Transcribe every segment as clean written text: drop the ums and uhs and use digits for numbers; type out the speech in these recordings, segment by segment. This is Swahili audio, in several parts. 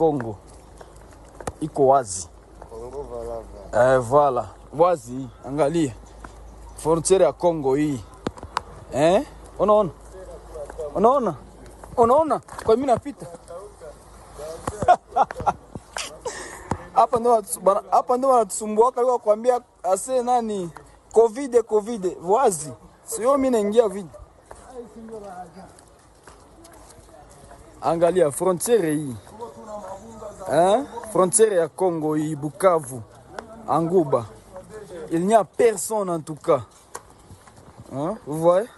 Congo iko wazi. Voilà. Wazi, angalia. Frontiere ya Congo hii. Unaona? Unaona? Unaona? Kwa mimi napita. Hapa ndo wanatusumbua kwa kuambia ase nani COVID wazi. Sio mimi naingia vidi. Angalia frontiere hii. Frontiere ya Congo hii, Bukavu, Anguba. Il n'y a personne en tout cas. Vous voyez?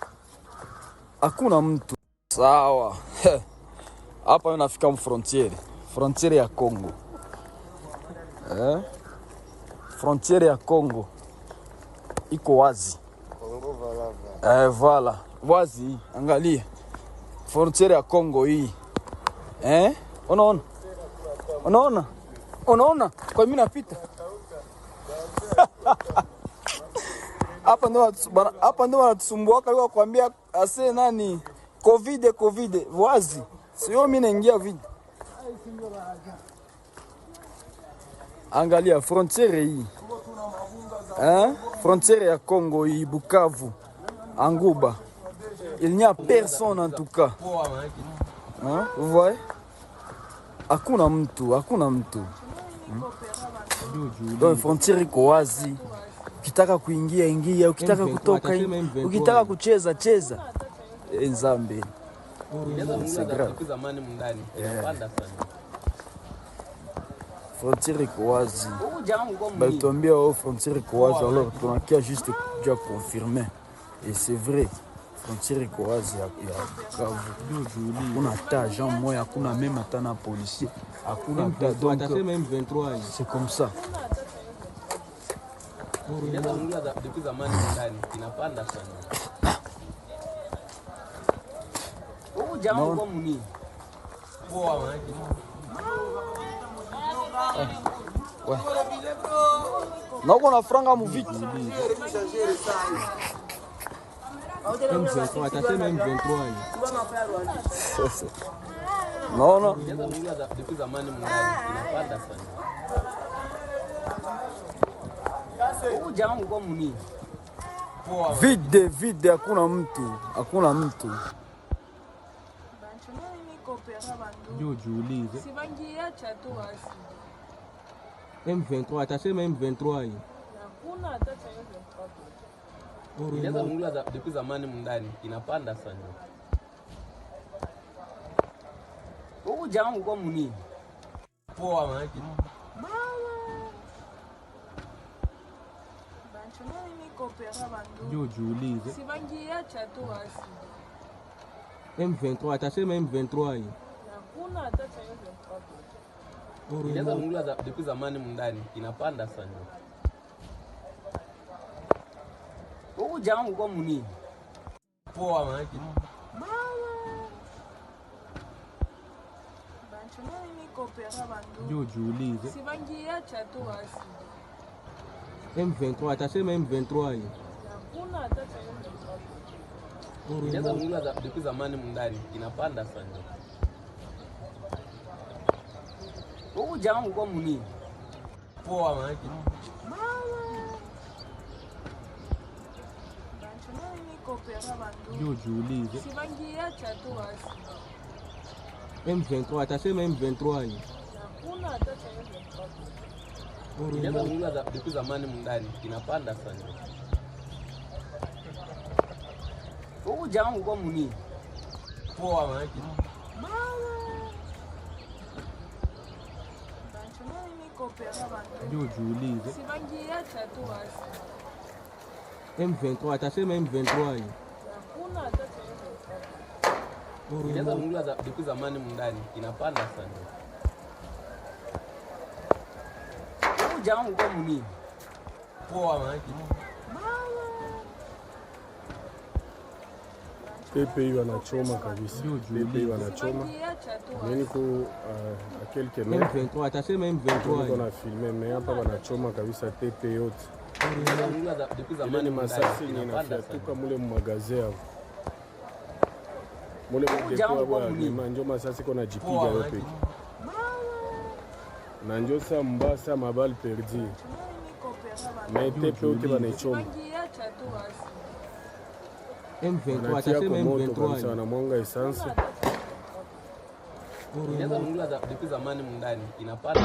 Hakuna mtu. Sawa. Hapa unafika frontiere ya Congo. Frontiere ya Congo iko wazi. Voilà. Wazi, angalia. Frontiere ya Congo hii. Unaona? Unaona? Unaona? Kwa mimi napita. Hapa ndo wanatusumbua kwa kuambia ase nani COVID wazi. Sio mimi naingia vidi. Angalia frontiere hii. Frontiere ya Congo hii, Bukavu, Anguba. Il n'y a personne en tout cas. Vous voyez? Hakuna mtu. Donc frontiere iko wazi. Ukitaka kuingia ingia, ukitaka kutoka ukitaka kucheza cheza. Nzambe. Frontiere iko wazi. Batuambia frontiere iko wazi, alors tunakia juste déjà confirmer. Et c'est vrai. Frontiere iko wazi ya Bukavu. Kuna hata Jean moya, hakuna même hata na policier. Hakuna hata donc même 23. C'est comme ça. Depuis zamani ndani inapanda sana. Jamaa kwa muni. Poa maji. Ouais. Non, on a franga mu vite. Même 23. Non. Depuis zamani ndani inapanda sana. Vide, hakuna mtu. M23, attaché même 23. Depuis zamani ndani inapanda sana. Huyu jamaa kwa muni. Poa maji. M23, attaché même 23. Depuis zamani ndani inapanda sana. Huyu jamaa kwa muni. Poa maji. M23, attaché même 23. Depuis zamani ndani inapanda sana. Huyu jamaa kwa muni. Poa maji. M23, attaché même 23. Depuis zamani ndani inapanda sana. Huyu jamaa kwa muni. Poa maji. M23, attaché même 23. Depuis zamani ndani inapanda sana. Huyu jamaa kwa muni. Poa maji. Pepe wanachoma kabisa. Pepe wanachoma. Niko à quelques mètres. M23, attaché même 23. On a filmé mais hapa wanachoma kabisa pepe yote. Depuis zamani masasi inafyatuka mule magazin hapo. Mule mdepo hapo ndio masasi kona jipiga yote. na ndio saa mbasa mabali perdi mete pe uti banaichoma M23 wanatia atasema kwa moto kabisa, M23 wanamwanga essence. Inaweza nunua depuis zamani mndani inapata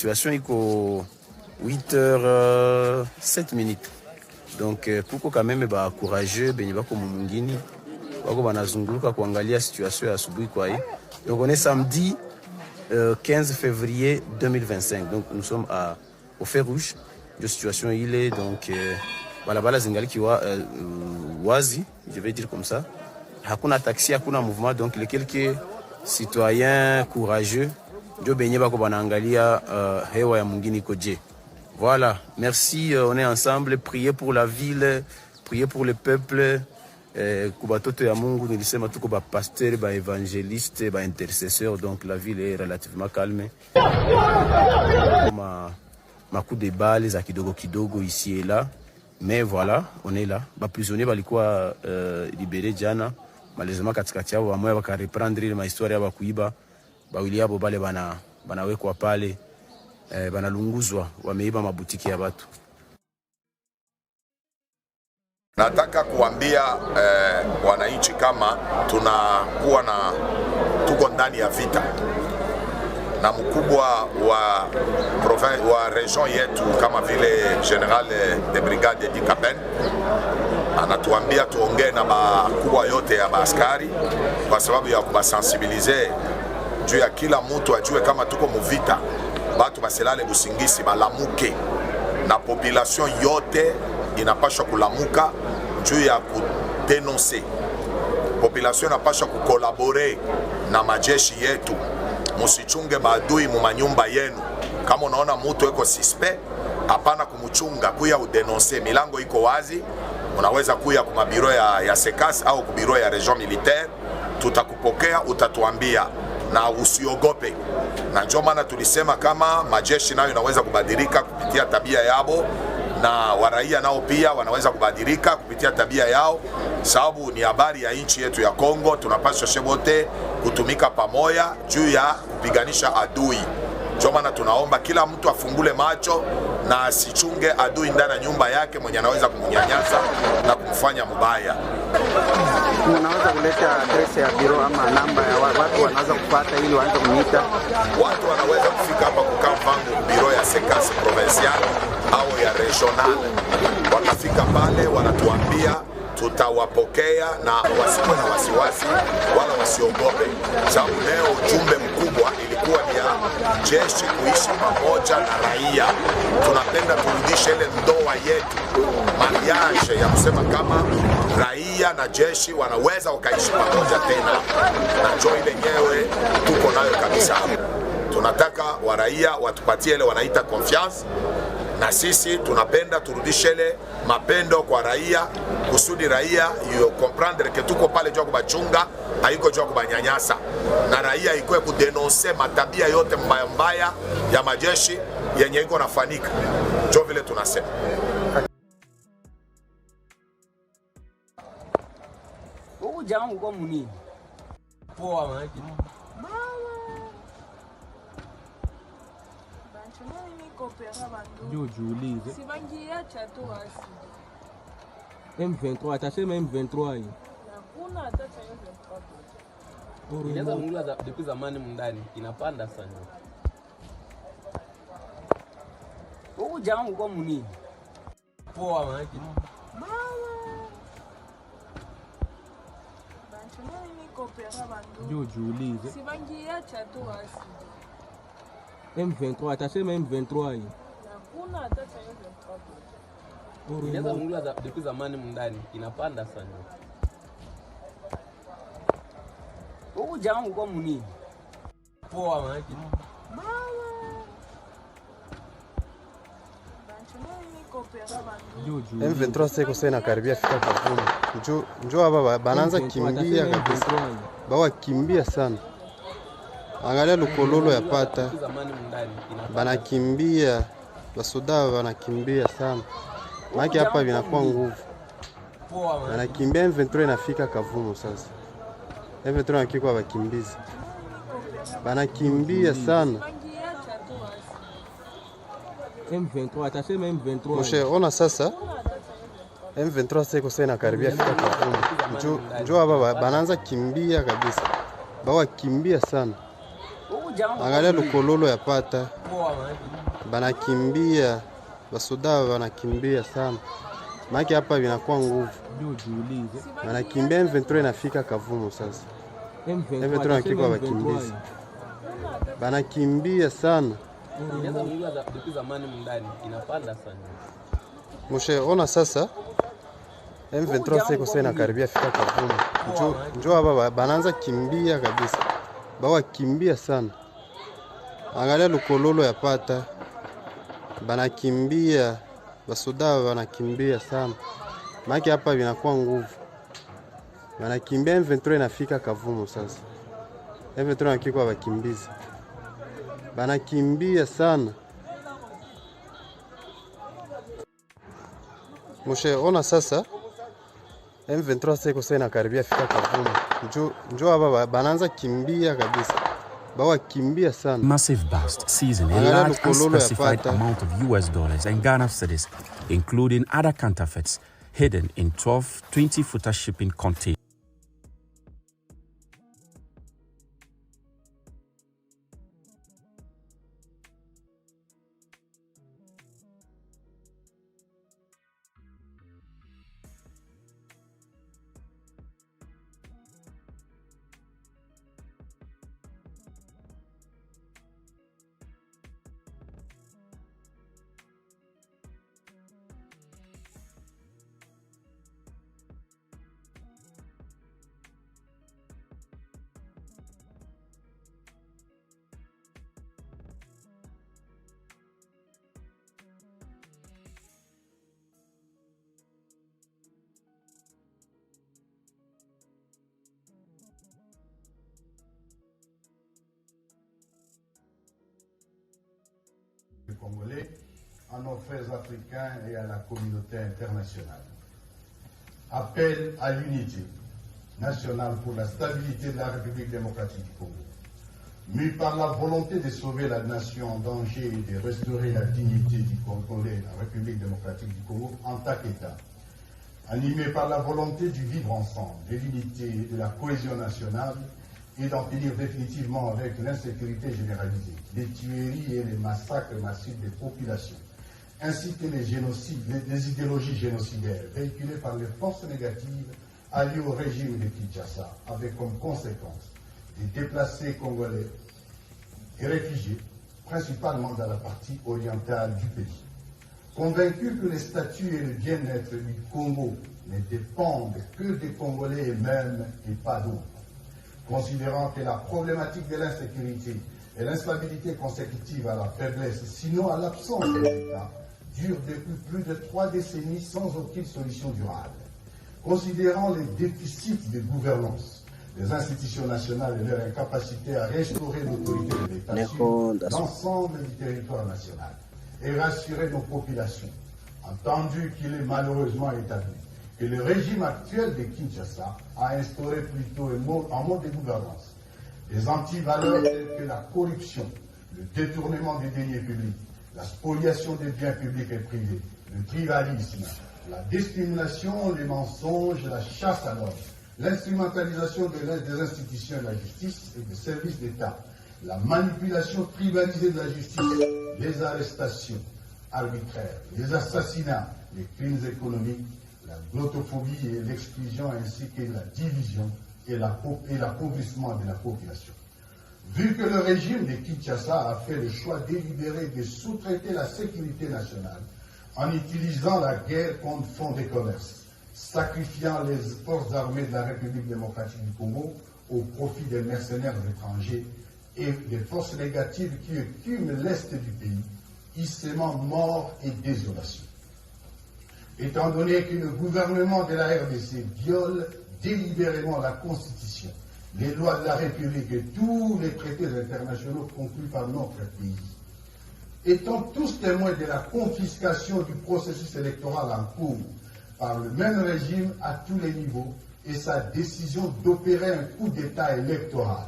situation iko 8h07. Donc kuko quand même ba courageux benye bako mungini bako banazunguluka kuangalia situation ya asubuhi kwa hii. Donc on est samedi 15 février 2025. Donc nous sommes au fer rouge de situation il est donc balabala zingali kiwa wazi, je vais dire comme ça. Hakuna taxi, hakuna mouvement, donc les quelques citoyens courageux ndio benye bako banaangalia hewa ya mungini koje. Voilà, merci, on est ensemble, priez pour la ville, priez pour le peuple. Kubatoto ya Mungu nilisema tuko ba pasteur, ba évangéliste, ba intercesseur, donc la ville est relativement calme. Ma coup de balles za kidogo kidogo ici et là, mais voilà, on est là. Ba prisonniers balikuwa libérés jana, malheureusement katikati yao wamoya baka reprendre ile histoire ya bakuiba, bawili yabo bale banawekwa pale. Banalunguzwa, wameiba mabutiki ya watu. Nataka kuambia wananchi kama tuko ndani ya vita na mkubwa wa region yetu kama vile General de Brigade Di Kaben anatuambia tuongee na bakubwa yote ya askari kwa sababu ya kubasensibilize juu ya kila mtu ajue kama tuko muvita. Batu baselale busingisi balamuke na population yote inapaswa kulamuka juu ya kudenonse. Population inapaswa kukolabore na majeshi yetu. Musichunge maadui mu manyumba yenu. Kama unaona mtu eko suspect, hapana kumuchunga, kuya udenonse. Milango iko wazi, unaweza kuya kwa mabiro ya SECAS au kwa biro ya region militaire, tutakupokea, utatuambia na usiogope. Na ndio maana tulisema kama majeshi nayo inaweza kubadilika kupitia tabia yao, na waraia nao pia wanaweza kubadilika kupitia tabia yao, sababu ni habari ya nchi yetu ya Kongo. Tunapaswa wote kutumika pamoja juu ya kupiganisha adui. Ndio maana tunaomba kila mtu afungule macho na asichunge adui ndani ya nyumba yake mwenye anaweza kumnyanyasa na kumfanya mbaya. Unaweza kuleta address ya biro ama namba ya watu wanaweza kupata ili waanze kuniita? Watu wanaweza kufika hapa kukaa mfango biro ya SECAS provincial au ya regional. Wakafika pale wanatuambia, tutawapokea na wasiwe na wasiwasi wala wasiogope, sababu leo ujumbe mkubwa ilikuwa ni ya jeshi kuishi pamoja na raia. Tunapenda turudishe ile ndoa yetu, mariage ya kusema kama raia na jeshi wanaweza wakaishi pamoja tena, na njoo ile nyewe tuko nayo kabisa. Tunataka waraia watupatie ile wanaita confiance, na sisi tunapenda turudishe ile mapendo kwa raia, kusudi raia yo comprendre que tuko pale jua kubachunga, haiko jua kubanyanyasa, na raia iko kudenonse matabia yote mbaya mbaya ya majeshi yenye iko nafanika. Ndio vile tunasema. Huyu jamaa uko munini? Poa maji. Ndio jiulize. Si bangiacha tu basi. M23 atasema M23 hii. Hakuna hata cha M23. Inaanza kungula depuis zamani mndani inapanda sana. Huyu jamaa uko munini? Poa maji. Ndio jiulize. Si bangiacha tu basi. M23 atasema M23 hii. Hakuna hata cha M23. Inaanza kungula depuis zamani mndani inapanda sana. Huyu jamaa uko munini? Poa maji. M23 seko sasa karibia fika Kavumu. Njoo hapa bananza kimbia kabisa. Bawa kimbia sana. Angalia lukololo ya pata. Banakimbia. Basoda banakimbia sana. Maki hapa vinakuwa nguvu. Banakimbia, M23 inafika Kavumu sasa. M23 nakikuwa bakimbizi. Banakimbia sana. M23 atasema M23. Moshe, ona sasa M23 seko sasa karibia fika Kavumu. Njoo hapa bananza kimbia kabisa. Bawa kimbia sana. Angalia lukololo ya pata. Banakimbia. Basoda banakimbia sana. Maki hapa vinakuwa nguvu. Ndio jiulize. Banakimbia, M23 inafika Kavumu sasa. M23 nakikuwa bakimbizi. Banakimbia sana. Inaanza kungula depuis zamani mndani inapanda sana. Moshe, ona sasa M23 seko sasa karibia fika Kavumu. Njoo hapa bananza kimbia kabisa. Bawa kimbia sana. Angalia lukololo ya pata. Banakimbia. Basoda banakimbia sana. Maki hapa vinakuwa nguvu. Banakimbia, M23 inafika Kavumu sasa. M23 nakikuwa bakimbizi. Banakimbia sana. Moshe, ona sasa M23 seko sasa karibia fika Kavumu. Njoo hapa bananza kimbia kabisa. Bawa kimbia sana. Massive bust seizing a large unspecified amount of US dollars and Ghana cedis, including other counterfeits, hidden in 12 20-footer shipping containers. Congolais, à nos frères africains et à la communauté internationale. Appel à l'unité nationale pour la stabilité de la République démocratique du Congo. Mû par la volonté de sauver la nation en danger et de restaurer la dignité du Congolais, la République démocratique du Congo, en tant qu'État. Animé par la volonté du vivre ensemble, de l'unité et de la cohésion nationale, et d'en finir définitivement avec l'insécurité généralisée, les tueries et les massacres massifs des populations, ainsi que les génocides, les idéologies génocidaires véhiculées par les forces négatives alliées au régime de Kinshasa, avec comme conséquence des déplacés congolais et réfugiés, principalement dans la partie orientale du pays. Convaincus que les statuts et le bien-être du Congo ne dépendent que des Congolais eux-mêmes et pas d'autres, considérant que la problématique de l'insécurité et l'instabilité consécutive à la faiblesse, sinon à l'absence de l'État, dure depuis plus de 3 décennies sans aucune solution durable. Considérant les déficits de gouvernance des institutions nationales et leur incapacité à restaurer l'autorité de l'État sur l'ensemble du territoire national et rassurer nos populations, entendu qu'il est malheureusement établi que le régime actuel de Kinshasa a instauré plutôt un mode de gouvernance des antivaleurs telles que la corruption, le détournement des deniers publics, la spoliation des biens publics et privés, le tribalisme, la discrimination, les mensonges, la chasse à l'homme, l'instrumentalisation des institutions de la justice et des services d'État, la manipulation tribalisée de la justice, les arrestations arbitraires, les assassinats, les crimes économiques, la glottophobie et l'exclusion ainsi que la division et l'appauvrissement de la population. Vu que le régime de Kinshasa a fait le choix délibéré de sous-traiter la sécurité nationale en utilisant la guerre comme fonds de commerce, sacrifiant les forces armées de la République démocratique du Congo au profit des mercenaires étrangers et des forces négatives qui écument l'est du pays, y sèmant mort et désolation. Étant donné que le gouvernement de la RDC viole délibérément la Constitution, les lois de la République et tous les traités internationaux conclus par notre pays, étant tous témoins de la confiscation du processus électoral en cours par le même régime à tous les niveaux et sa décision d'opérer un coup d'État électoral,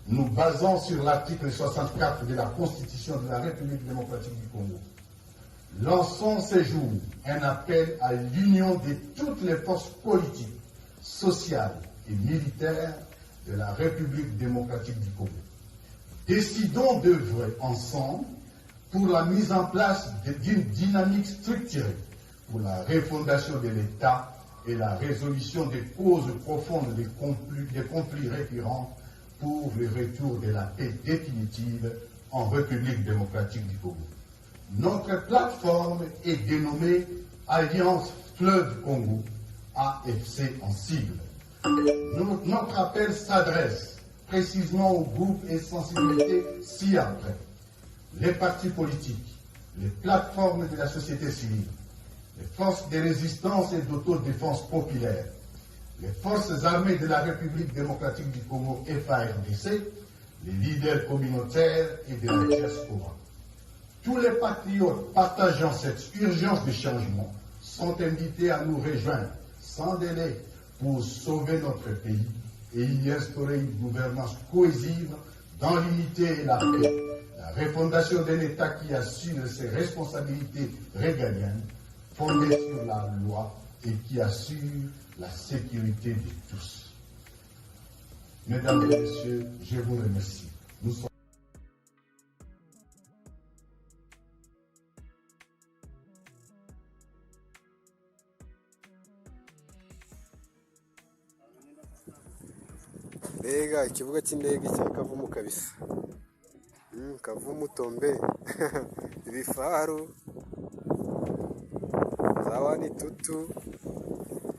nous basons sur l'article 64 de la Constitution de la République démocratique du Congo. Lançons ce jour un appel à l'union de toutes les forces politiques, sociales et militaires de la République démocratique du Congo. Décidons d'œuvrer ensemble pour la mise en place d'une dynamique structurée pour la refondation de l'État et la résolution des causes profondes des conflits récurrents pour le retour de la paix définitive en République démocratique du Congo. Notre plateforme est dénommée Alliance Fleuve Congo, AFC en sigle. Notre appel s'adresse précisément aux groupes et sensibilités ci-après. Les partis politiques, les plateformes de la société civile, les forces de résistance et d'autodéfense populaire, les forces armées de la République démocratique du Congo FARDC, les leaders communautaires et de la diaspora. Tous les patriotes partageant cette urgence de changement sont invités à nous rejoindre sans délai pour sauver notre pays et y instaurer une gouvernance cohésive dans l'unité et la paix, la refondation d'un État qui assure ses responsabilités régaliennes fondées sur la loi et qui assure la sécurité de tous. Mesdames et messieurs, je vous remercie. Nous sommes mbega ikibuga cy'indege cya Kavumu kabisa. Kavumu Tombe ibifaru zawani tutu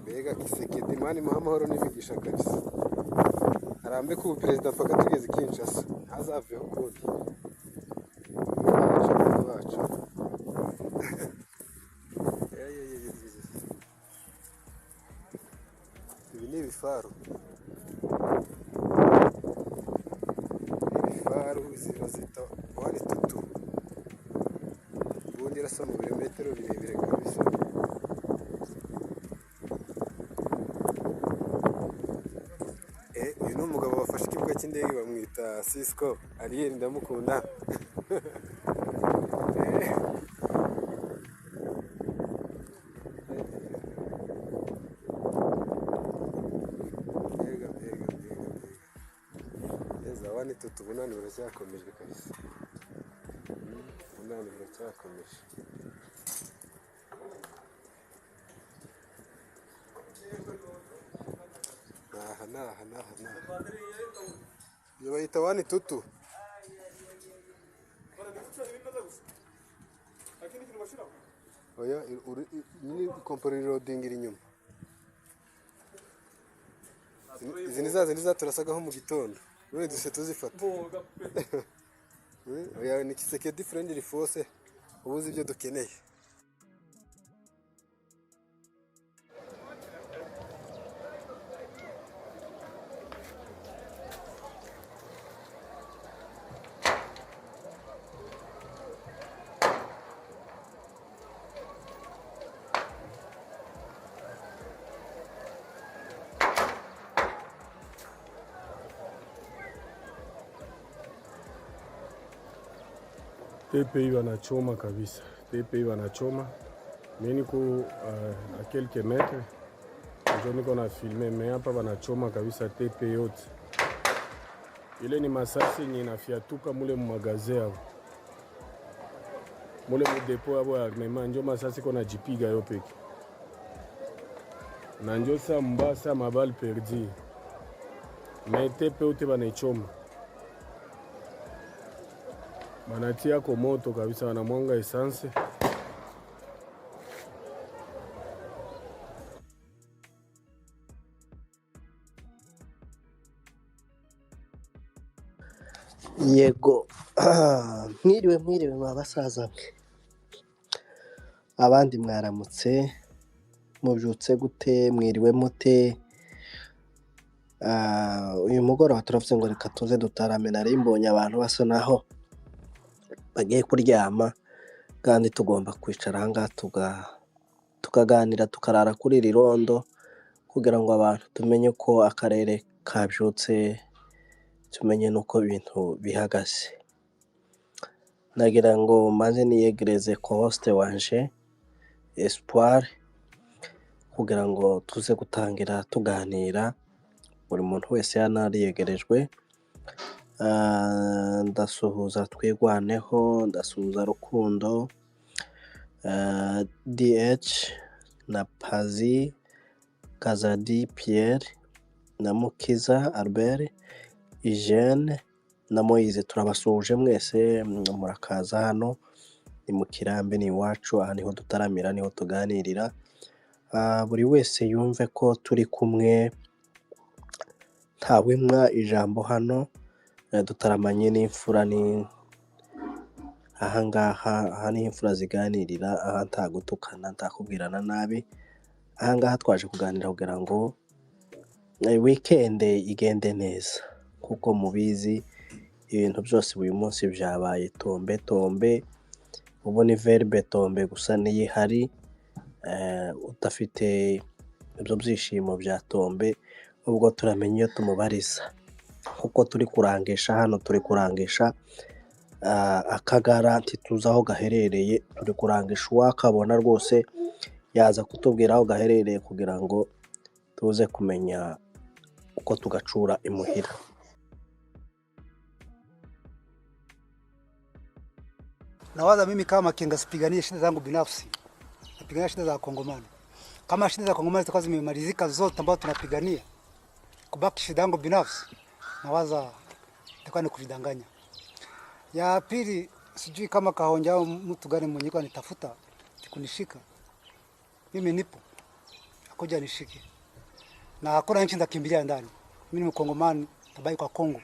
mbega Kisekedi mani mahoro n'imigisha kabisa. Arambe ku perezida paka tugeze Kinshasa hazaveho kodi bacu ibi ni ibifaru zirozita wani tutu indege irasa mu birometero birebire kabisa. Uyu ni umugabo wafashe ikibuga cy'indege bamwita Cisco Ariel, ndamukunda. Wani tutu bunani buracyakomeje kabisa. Bunani buracyakomeje. Naha. Iyo bayita wani tutu. Oya, ni kompori loading iri nyuma. Izi ni za turasagaho mu gitondo. None duse tuzifata. Oya, ni Kisekedi friendly force. Ubuzi ibyo dukeneye. TPI wanachoma kabisa. TPI wanachoma. Mimi niko a quelques mètres. Ndio niko na filmer, mais hapa wanachoma kabisa TPI yote. Ile ni masasi yenye inafiatuka mule mu magazin hapo. Mule mu depot hapo ya armement ndio masasi kona jipiga yo peke. Na ndio sa mbasa mabal perdi. Mais TPI yote wanachoma. Banatia kwa moto kabisa, wanamwanga essence. Yego. Mwiriwe mwabasaza. Abandi mwaramutse, mubyutse gute, mwiriwe mute? Uyu mugoroba turavuze ngo reka tuze dutarame, nari mbonye abantu basa naho bagiye kuryama, kandi tugomba kwicara hanga tukaganira, tukarara kuri iri rondo kugira ngo abantu tumenye ko akarere kabyutse, tumenye nuko ibintu bihagaze. Nagira ngo maze niyegereze ko hoste wanje Espoir kugira ngo tuze gutangira tuganira, buri muntu wese yanariyegerejwe. Ndasuhuza Twigwaneho, ndasuhuza Rukundo, DH na Pazi, Kazadi Pierre na Mukiza Albert, Eugene na Moise. Turabasuhuje mwese, murakaza hano ni mu Kirambi, ni iwacu, aha niho dutaramira, niho tuganirira. Buri wese yumve ko turi kumwe, ntawe mwa ijambo hano. Dutaramanye n'imfura, ni ahangaha ni imfura ziganirira, aha nta gutukana, nta kubwirana nabi. Ahangaha twaje kuganira kugira ngo weekend igende neza, kuko mubizi ibintu byose uyu munsi byabaye tombe. Ubu ni verbe tombe gusa niyo ihari. Udafite ibyo byishimo bya tombe, ubwo turamenye iyo tumubariza. Kuko turi kurangisha hano, turi kurangisha Akagara, ntituzi aho gaherereye. Turi kurangisha uwakabona rwose yaza kutubwira aho gaherereye kugira ngo tuze kumenya uko tugacura imuhira. Nawaza mimi kama Makenga sipiganie shida zangu binafsi, napigania shida za Kongomani. Kama shida za Kongomani zitakuwa zimemalizika zote ambazo tunapigania, kubaki shida yangu binafsi, nawaza itakuwa ni kujidanganya. Ya pili, sijui kama Kahonja au mtu gani mwenye kwa nitafuta kunishika. Mimi nipo, akuja nishike. Na hakuna nchi ndakimbilia ndani. Mimi ni Mkongomani, tabaki kwa Kongo.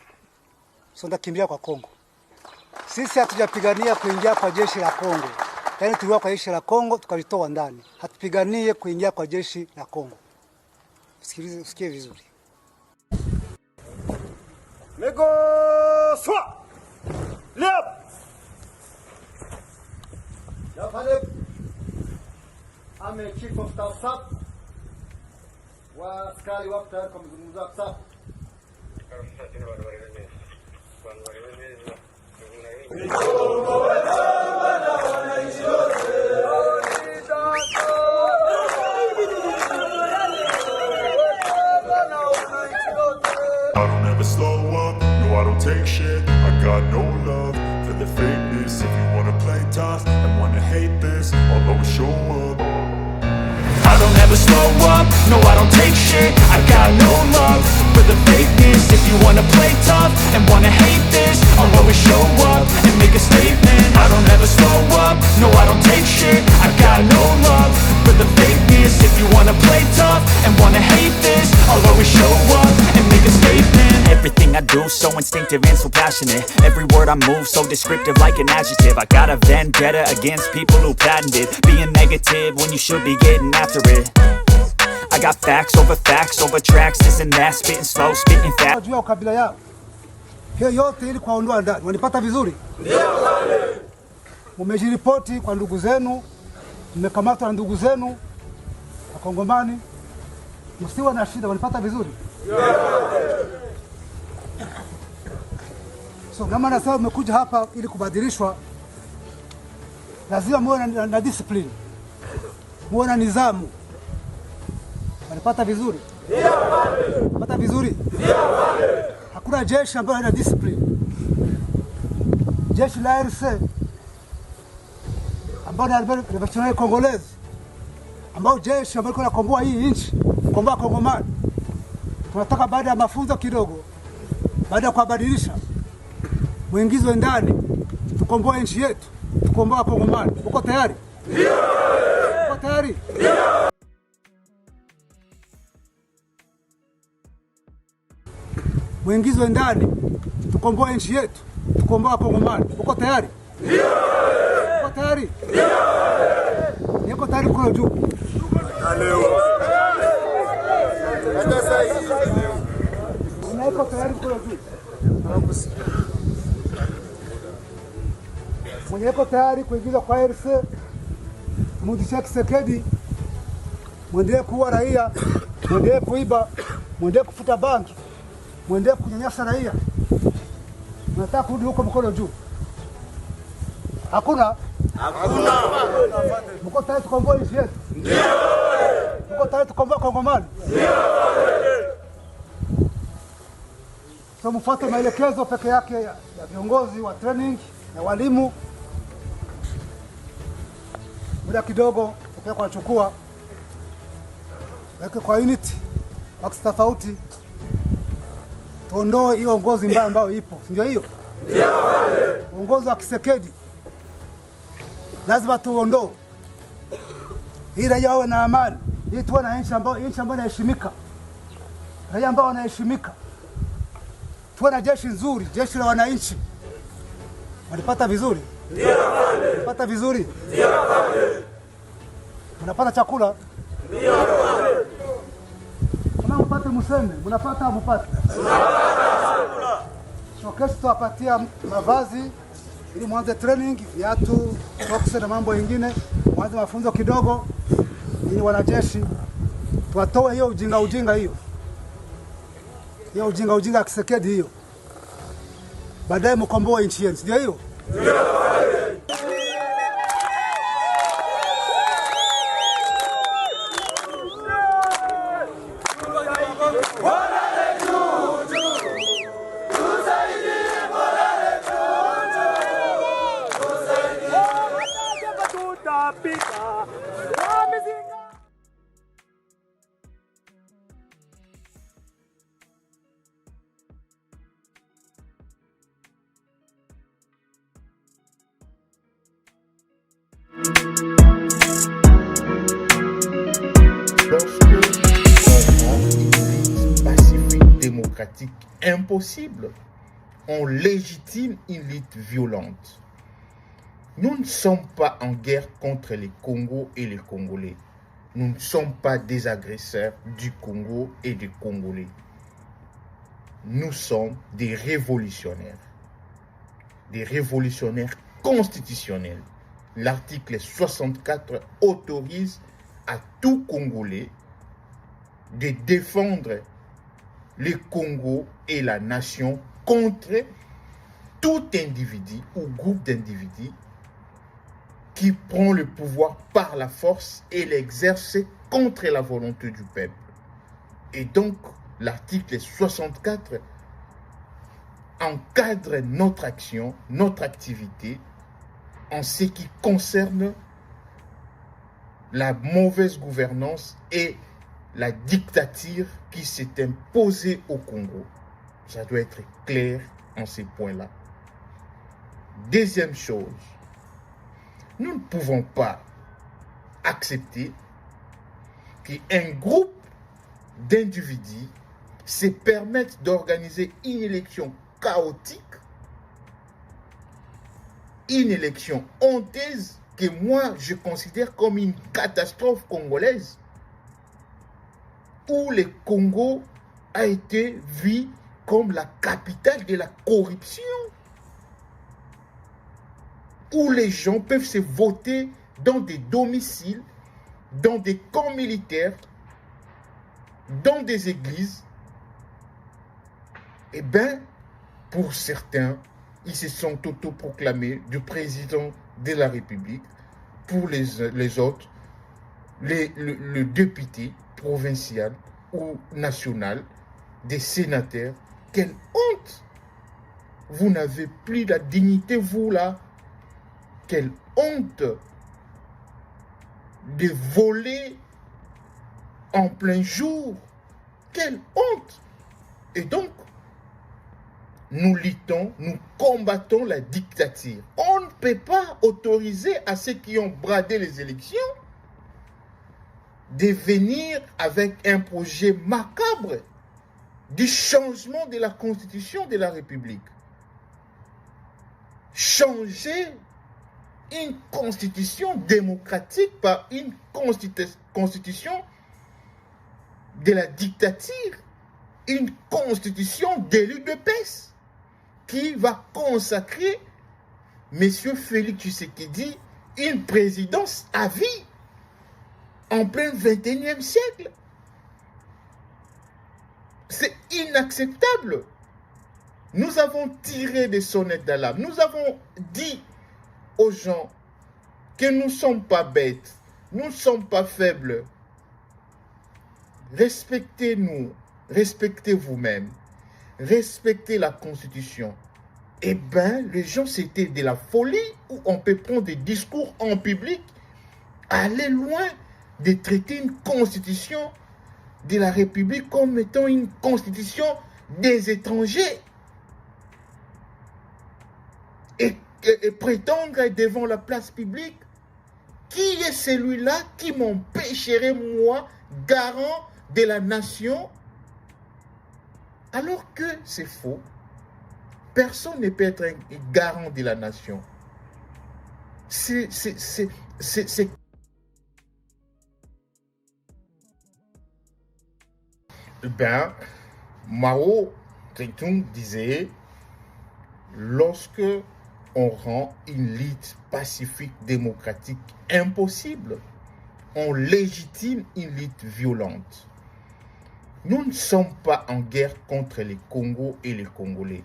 So ndakimbilia kwa Kongo. Sisi hatujapigania kuingia kwa jeshi la Kongo. Yaani tuliwa kwa jeshi la Kongo tukalitoa ndani. Hatupiganie kuingia kwa jeshi la Kongo. Usikie vizuri. Nego swa! Liap! WhatsApp. Waaskari wako tayari kwa mazungumzo ya WhatsApp. I don't ever slow up, no I don't take shit. I got no love for the fakeness. If you wanna play tough and wanna hate this, I'll always show up. I don't ever slow up, no I don't take shit. I got no love for the fakeness. If you wanna play tough and wanna hate this, I'll always show up and make a statement. I don't ever slow up, no I don't take shit. I got no love for the fakeness. If you wanna play tough and wanna hate this, I'll always show up and make a statement. Everything I do so instinctive and so passionate. Every word I move so descriptive like an adjective. I got a vendetta against people who patented being negative when you should be getting after it. I got facts over tracks, this and that, spitting slow, spitting fast. Juu ya kabila yao. Hiyo yote ili kuwaondoa ndani. Wanipata vizuri? Ndio. Mmejiripoti kwa ndugu zenu, mmekamatwa na ndugu zenu Wakongomani. Msiwe na shida, wanipata vizuri? Ndio. So kama nasema umekuja hapa ili kubadilishwa, lazima muwe na discipline. Muwe na nidhamu. Wanipata vizuri? Ndio. Wanipata vizuri? Ndio. Hakuna jeshi ambalo halina discipline. Jeshi la RC ambao ni Revolutionnaire Congolaise, ambao jeshi ambao linakomboa hii nchi, kukomboa Kongomani. Tunataka baada ya mafunzo kidogo, baada ya kubadilisha, muingizwe ndani, tukomboe nchi yetu, tukomboa Kongomani. Uko tayari? Ndio. Uko tayari? Ndio. Muingizwe ndani, tukomboe nchi yetu, tukomboa Kongomani. Uko tayari? Ndio. Uko tayari? Ndio. Niko tayari kwa juu. Leo. Hata sasa. Niko tayari kwa juu. Mwenye yuko tayari kuingiza kwa RC, Mudisha Kisekedi, mwendelee kuua raia, mwendelee kuiba, mwendelee kufuta banki, mwendelee kunyanyasa raia. Mnataka kurudi huko mkono juu? Hakuna? Hakuna. Mko tayari tukomboe nchi yetu? Ndio. Mko tayari tukomboe Kongomani? Ndio. So mfuate maelekezo peke yake ya viongozi wa training na walimu. Muda kidogo ukiwa kunachukua weke kwa unit wax tofauti, tuondoe hiyo uongozi mbaya ambayo ipo, ndio hiyo? Ndio. Uongozi wa Kisekedi lazima tuondoe, ili raia wawe na amani, ili tuwe na nchi ambayo inaheshimika, raia ambao wanaheshimika, tuwe na jeshi nzuri, jeshi la wananchi. Wanipata vizuri? Ndio. Wanipata vizuri? Ndio. Mnapata chakula? Ndio. Kama mpate mseme, mnapata au mpate? Tunapata. So kesho tutawapatia mavazi ili mwanze training, viatu, socks na mambo mengine, mwanze mafunzo kidogo ili wanajeshi tuwatoe hiyo ujinga hiyo. Hiyo ujinga ya Kisekedi hiyo. Baadaye mkomboe nchi yenu, ndio hiyo? Ndio. Démocratique impossible, on légitime une lutte violente. Nous ne sommes pas en guerre contre les Congos et les Congolais. Nous ne sommes pas des agresseurs du Congo et des Congolais. Nous sommes des révolutionnaires constitutionnels. L'article 64 autorise à tout Congolais de défendre le Congo et la nation contre tout individu ou groupe d'individus qui prend le pouvoir par la force et l'exerce contre la volonté du peuple. Et donc, l'article 64 encadre notre action, notre activité en ce qui concerne la mauvaise gouvernance et la dictature qui s'est imposée au Congo. Ça doit être clair en ces points-là. Deuxième chose, nous ne pouvons pas accepter qu'un groupe d'individus se permette d'organiser une élection chaotique, une élection honteuse que moi je considère comme une catastrophe congolaise, où le Congo a été vu comme la capitale de la corruption, où les gens peuvent se voter dans des domiciles, dans des camps militaires, dans des églises. Eh bien, pour certains, ils se sont autoproclamés du président de la République. Pour les autres, le député provincial ou national, des sénateurs. Quelle honte! Vous n'avez plus la dignité, vous là. Quelle honte de voler en plein jour. Quelle honte! Et donc, nous luttons, nous combattons la dictature. On ne peut pas autoriser à ceux qui ont bradé les élections de venir avec un projet macabre du changement de la constitution de la République. Changer une constitution démocratique par une constitution de la dictature, une constitution d'élus de paix qui va consacrer M. Félix Tshisekedi une présidence à vie en plein 21e siècle. C'est inacceptable. Nous avons tiré des sonnettes d'alarme. Nous avons dit aux gens que nous ne sommes pas bêtes, nous ne sommes pas faibles. Respectez-nous, respectez vous-même, respectez la Constitution. Eh bien, les gens, c'était de la folie où on peut prendre des discours en public, aller loin de traiter une Constitution de la République comme étant une Constitution des étrangers. Et prétendre devant la place publique, qui est celui-là qui m'empêcherait, moi, garant de la nation, alors que c'est faux. Personne ne peut être un garant de la nation. C'est ben, Mao Zedong disait, lorsque on rend une lutte pacifique démocratique impossible, on légitime une lutte violente. Nous ne sommes pas en guerre contre les Congos et les Congolais.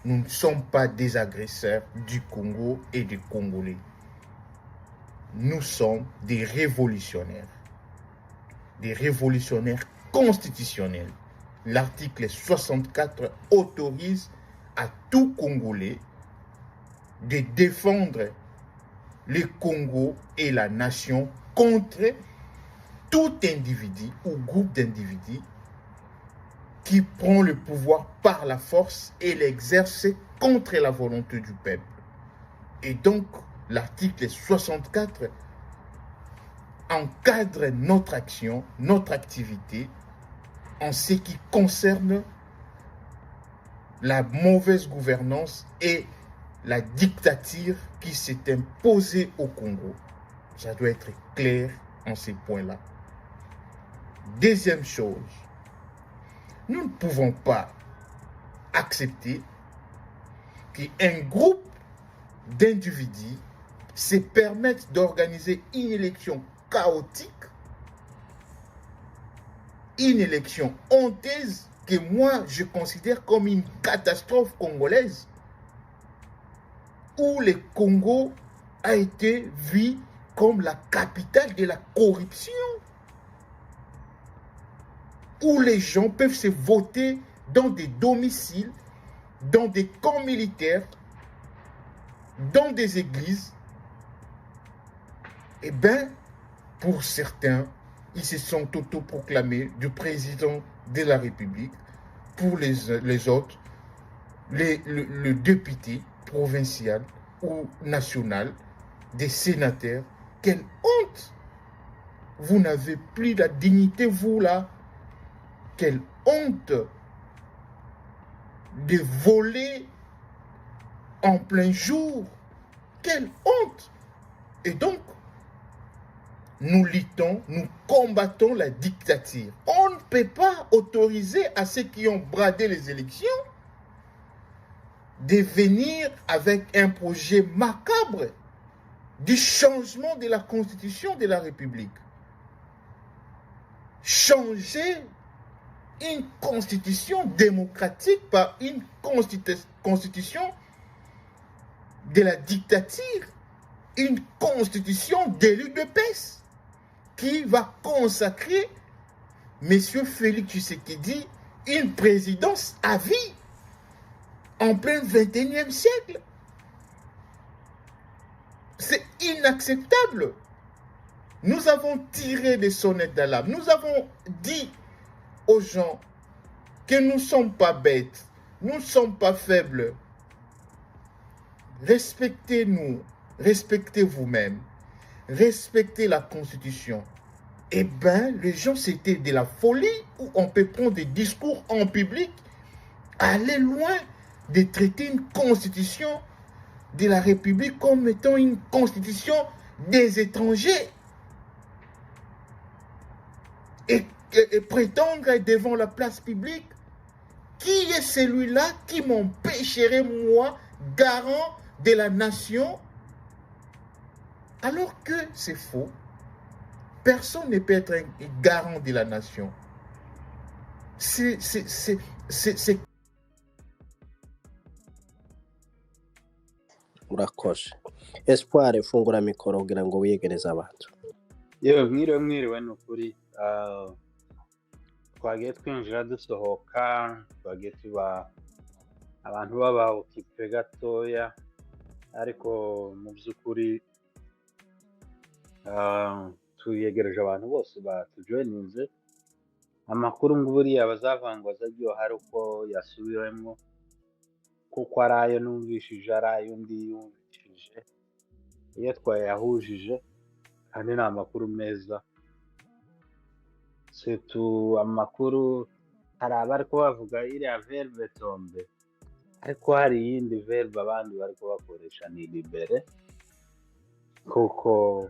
Nous ne sommes pas des agresseurs du Congo et des Congolais. Nous sommes des révolutionnaires constitutionnels. L'article 64 autorise à tout Congolais de défendre le Congo et la nation contre tout individu ou groupe d'individus qui prend le pouvoir par la force et l'exerce contre la volonté du peuple. Et donc, l'article 64 encadre notre action, notre activité en ce qui concerne la mauvaise gouvernance et la dictature qui s'est imposée au Congo. Ça doit être clair en ces points-là. Deuxième chose, nous ne pouvons pas accepter qu'un groupe d'individus se permette d'organiser une élection chaotique, une élection honteuse que moi je considère comme une catastrophe congolaise, où le Congo a été vu comme la capitale de la corruption, où les gens peuvent se voter dans des domiciles, dans des camps militaires, dans des églises. Eh bien, pour certains, ils se sont autoproclamés du président de la République. Pour les autres, le député provincial ou national, des sénateurs. Quelle honte! Vous n'avez plus la dignité, vous là. Quelle honte de voler en plein jour. Quelle honte! Et donc, nous luttons, nous combattons la dictature. On ne peut pas autoriser à ceux qui ont bradé les élections de venir avec un projet macabre du changement de la constitution de la République. Changer une constitution démocratique par une constitution de la dictature, une constitution d'élus de paix qui va consacrer M. Félix Tshisekedi une présidence à vie en plein 21e siècle. C'est inacceptable. Nous avons tiré des sonnettes d'alarme. Nous avons dit aux gens que nous ne sommes pas bêtes, nous ne sommes pas faibles. Respectez-nous, respectez vous-même, respectez la Constitution. Eh bien, les gens, c'était de la folie où on peut prendre des discours en public, aller loin de traiter une constitution de la République comme étant une constitution des étrangers. Et prétendre devant la place publique, qui est celui-là qui m'empêcherait, moi, garant de la nation, alors que c'est faux. Personne ne peut être un garant de la nation. C'est urakoze. Espoir, fungura mikoro kugira ngo wiyegereze abantu. Yewe mwiriwe ni ukuri. Twagiye twinjira dusohoka, twagiye tuba abantu baba okipe gatoya, ariko mu by'ukuri tuyegereje abantu bose batujoininze. Amakuru ngo buriya bazavangwa azaryoha ari uko yasubiwemo, kuko ari ayo numvishije ari ayo undi yumvishije, iyo twayahujije kandi ni amakuru meza. Setu amakuru hari abari bavuga iriya verbe tombe, ariko hari iyindi verbe abandi bari bakoresha ni libere, kuko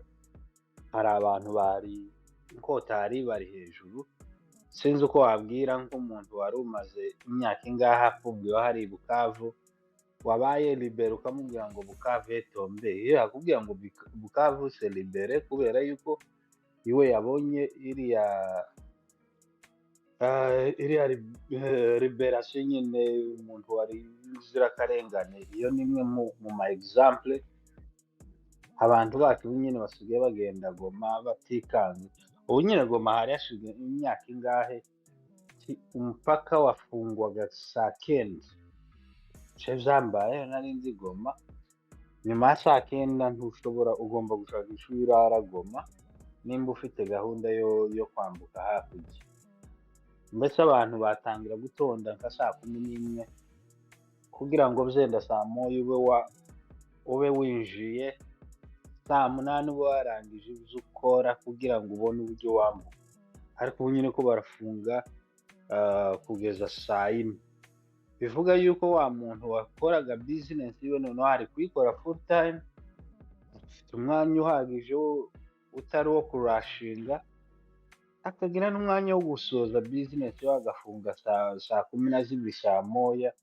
hari abantu bari nkotari bari hejuru. Sinzi uko wabwira nk'umuntu wari umaze imyaka ingaha afungiwe hari i Bukavu, wabaye libere ukamubwira ngo Bukavu etombe, iyo yakubwira ngo Bukavu se libere, kubera yuko iwe yabonye iriya liberation nyine, umuntu wari inzirakarengane. Iyo ni imwe mu ma example abantu bacu nyine basigaye bagenda Goma batikanga. Ubu nyine Goma hari yashize imyaka ingahe umupaka wafungwaga saa 9. Vyambaye nari nzi Goma, nyuma ya saa 9 ntushobora, ugomba gushaka ishuri urara Goma nimba ufite gahunda yo kwambuka hakurya. Mbese abantu batangira gutonda nka saa 11 kugira ngo byenda saa moya ube winjiye, saa 8 ube warangije ibyo ukora kugira ngo ubone uburyo wambuka. Ariko ubu nyine ko barafunga kugeza saa 4. Bivuga yuko wa muntu wakoraga business yiwe noneho ari kuyikora full time, ufite umwanya uhagije utari wo kurashinga, akagira n'umwanya wo gusoza business yo agafunga saa 12 saa moya,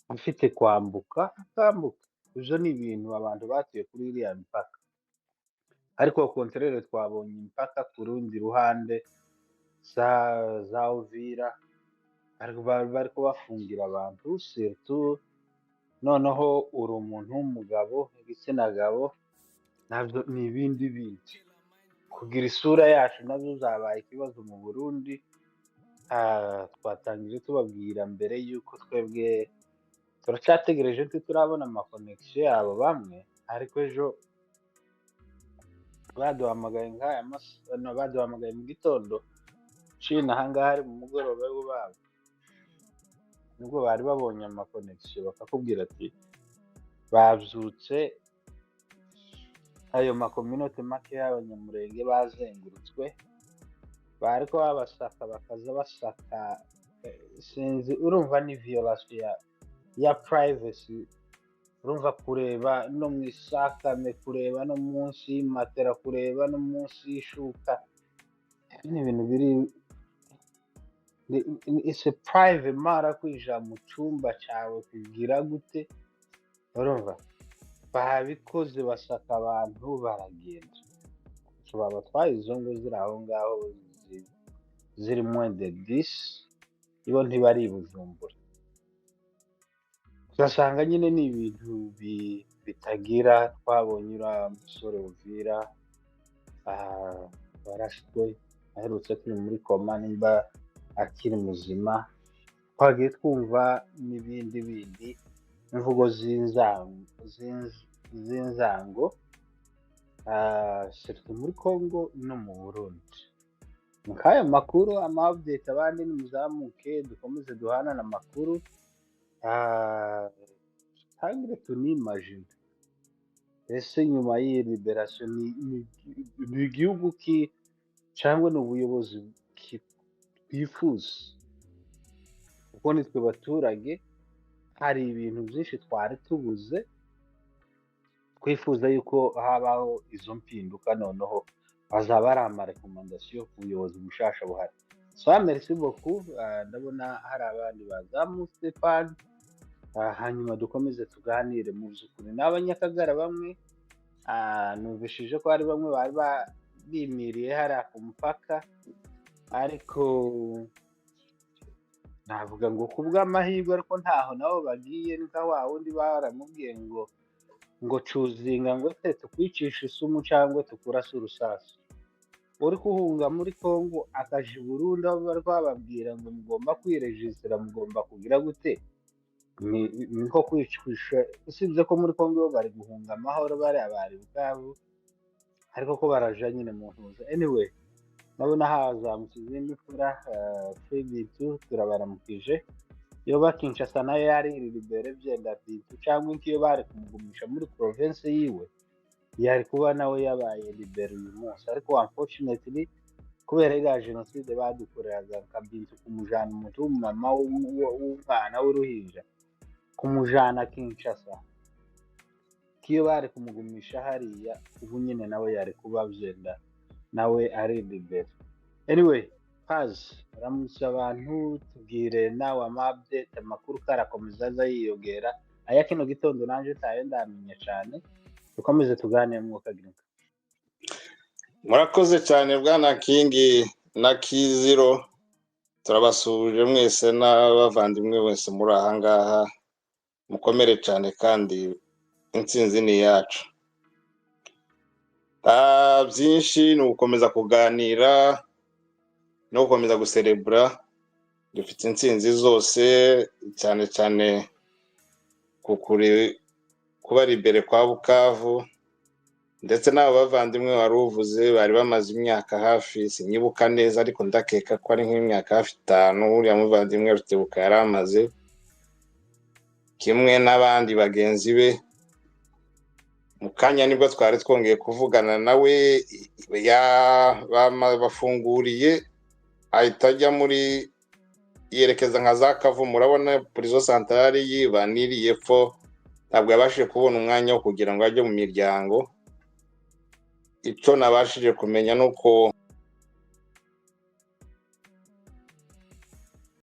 afite kwambuka akambuka. Ibyo ni ibintu abantu batuye kuri iriya mipaka. Ariko kontrere twabonye impaka ku rundi ruhande za Uvira ariko bari kubafungira abantu surtout noneho uri umuntu w'umugabo igitsina gabo nabyo ni ibindi bindi kugira isura yacu nabyo zabaye ikibazo mu Burundi. Twatangije tubabwira mbere yuko twebwe turacyategereje turabona amakonegisiyo yabo bamwe ariko ejo baduhamagaye mu gitondo cina ahangaha ari mu mugoroba wabo nibwo bari babonye amakonegisiyo bakakubwira ati babyutse ayo makominote make y'abanyamurenge bazengurutswe bariko babasaka bakaza basaka sinzi urumva ni violation ya privacy urumva kureba no mu isakame kureba no munsi y'matera kureba no munsi y'ishuka ni ibintu biri it's a private mara kwija mu cyumba cyawe kugira gute urumva babikoze basaka abantu baragenda baba twayizo ngo ziri aho ngaho ziri moins de 10 ibo ntibari Bujumbura ugasanga nyine ni ibintu bitagira twabonye ura musore Uvira barashwe aherutse kuri muri koma nimba akiri muzima twagiye twumva n'ibindi bindi imvugo z'inzango surtout muri Congo no mu Burundi mukaya makuru update abandi nimuzamuke dukomeze duhanana amakuru tangire tunimagine ese nyuma y'iyi liberation ni igihugu ki cyangwa n'ubuyobozi twifuza kuko nitwe baturage hari ibintu byinshi twari tubuze twifuza yuko habaho izo mpinduka noneho bazaba ari amarekomandasiyo ku buyobozi bushasha buhari. So merci beaucoup ndabona hari abandi bazamutse pan hanyuma dukomeze tuganire mu byukuri n'abanyakagara bamwe numvishije ko hari bamwe bari bimiriye hari ku mupaka ariko navuga ngo kubw'amahirwe ariko ntaho nabo bagiye nka wa wundi baramubwiye ngo cuzinga ngo tukwicisha isumu cyangwa tukurasa urusasu uri kuhunga muri Congo akaje Burundi aho bari bababwira ngo mugomba kwirejistra mugomba kugira gute niko kwicisha usibye ko muri Congo bari guhunga amahoro bari abari bwabo ariko ko baraja nyine mu ntuza anyway nabona hazamutse izindi fura Bintu turabaramukije yoba Kinshasa nayo yari libere byenda Bintu cyangwa inkiyo bari kumugumisha muri province yiwe yari kuba nawe yabaye libere uyu munsi ariko unfortunately kubera iriya jenoside badukoreraga Bintu kumujana umuntu w'umumama w'umwana w'uruhinja kumujana Kinshasa kiyo bari kumugumisha hariya ubu nyine nawe yari kuba byenda nawe ari libere anyway ramutse abantu tubwire nawe update amakuru karakomeza aza yiyongera aya kino gitondo nanje tayo ndamenya cyane dukomeze tuganire mwuka girinka. Murakoze cyane bwana Kingi na Kiziro turabasuje mwese n'abavandimwe wese muri aha ngaha mukomere cyane kandi intsinzi ni yacu. Byinshi ni ugukomeza kuganira no gukomeza guserebura dufite intsinzi zose cyane cyane kuba libere kwa Bukavu ndetse n'abo bavandimwe wari uvuze bari bamaze imyaka hafi sinyibuka neza ariko ndakeka ko ari nk'imyaka hafi 5 uriya muvandimwe Rutebuka yari amaze kimwe n'abandi bagenzi be mu kanya nibwo twari twongeye kuvugana nawe bafunguriye ahita ajya muri yerekeza nka za Kavu murabona prison centrale yibaniriye pfo ntabwo yabashije kubona umwanya wo kugira ngo ajye mu miryango. Icyo nabashije kumenya nuko